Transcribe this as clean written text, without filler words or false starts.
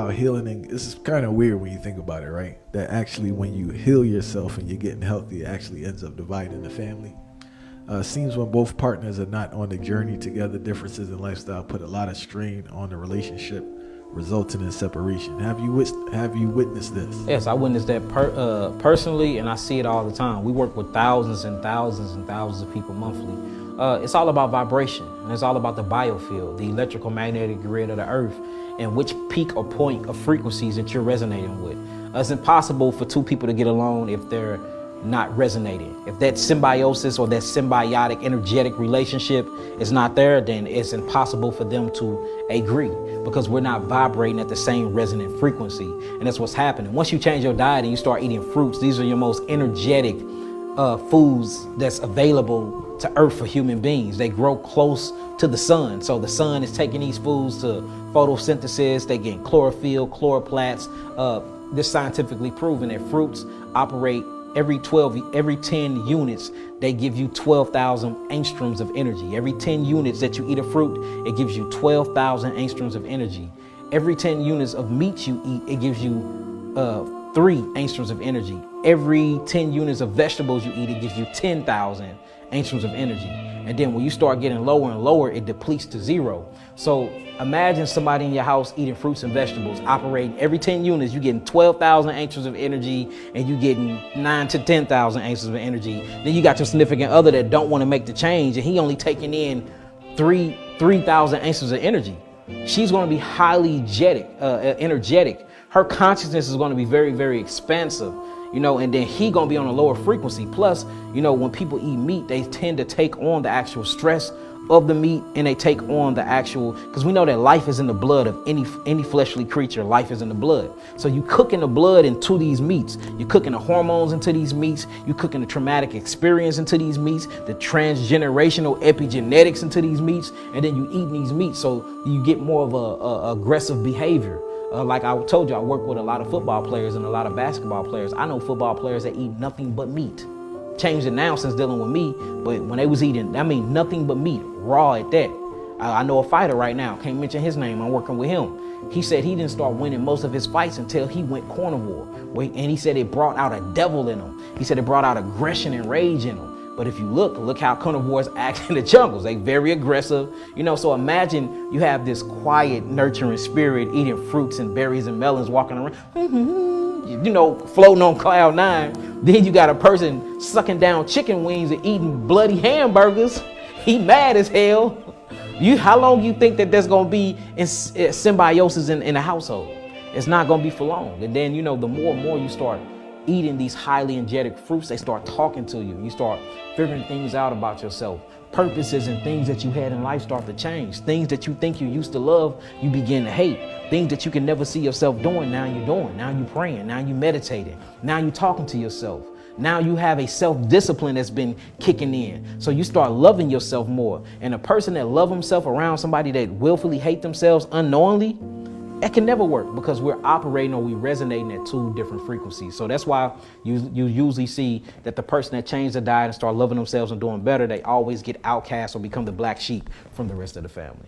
Healing, and this is kind of weird when you think about it, right? That actually when you heal yourself and you're getting healthy, it actually ends up dividing the family. Seems when both partners are not on the journey together, differences in lifestyle put a lot of strain on the relationship, resulting in separation. Have you witnessed this? Yes, I witnessed that personally, and I see it all the time. We work with thousands and thousands and thousands of people monthly. It's all about vibration, and it's all about the biofield, the electrical magnetic grid of the earth, and which peak or point of frequencies that you're resonating with. It's impossible for two people to get along if they're not resonating. If that symbiosis or that symbiotic energetic relationship is not there, then it's impossible for them to agree, because we're not vibrating at the same resonant frequency. And that's what's happening. Once you change your diet and you start eating fruits, these are your most energetic foods that's available to earth for human beings. They grow close to the sun. So the sun is taking these foods to photosynthesis. They get chlorophyll, chloroplasts. This scientifically proven that fruits operate every 10 units, they give you 12,000 angstroms of energy. Every 10 units that you eat a fruit, it gives you 12,000 angstroms of energy. Every 10 units of meat you eat, it gives you 3 angstroms of energy. Every 10 units of vegetables you eat, it gives you 10,000 angstroms of energy. And then when you start getting lower and lower, it depletes to 0. So imagine somebody in your house eating fruits and vegetables, operating every 10 units, you're getting 12,000 angstroms of energy, and you're getting 9 to 10,000 angstroms of energy. Then you got your significant other that don't want to make the change, and he only taking in 3,000 angstroms of energy. She's going to be highly energetic. Her consciousness is going to be very, very expansive. And then he gonna be on a lower frequency. Plus, when people eat meat, they tend to take on the actual stress of the meat, and they take on the actual, because we know that life is in the blood of any fleshly creature. Life is in the blood. So you cooking the blood into these meats. You're cooking the hormones into these meats. You're cooking the traumatic experience into these meats, the transgenerational epigenetics into these meats, and then you eating these meats. So you get more of a aggressive behavior. Like I told you, I work with a lot of football players and a lot of basketball players. I know football players that eat nothing but meat. Changed it now since dealing with me, but when they was eating, nothing but meat, raw at that. I know a fighter right now, can't mention his name, I'm working with him. He said he didn't start winning most of his fights until he went carnivore. And he said it brought out a devil in him. He said it brought out aggression and rage in him. But if you look how carnivores act in the jungles. They very aggressive, So imagine you have this quiet, nurturing spirit eating fruits and berries and melons, walking around, floating on cloud 9. Then you got a person sucking down chicken wings and eating bloody hamburgers. He mad as hell. How long you think that there's gonna be in symbiosis in a household? It's not gonna be for long. And then the more and more you start eating these highly energetic fruits, they start talking to you. You start figuring things out about yourself. Purposes and things that you had in life start to change. Things that you think you used to love, you begin to hate. Things that you can never see yourself doing, now you're doing. Now you're praying, now you're meditating, now you're talking to yourself. Now you have a self-discipline that's been kicking in. So you start loving yourself more. And a person that loves himself around somebody that willfully hate themselves unknowingly, that can never work, because we're operating or we're resonating at 2 different frequencies. So that's why you usually see that the person that changed their diet and start loving themselves and doing better, they always get outcast or become the black sheep from the rest of the family.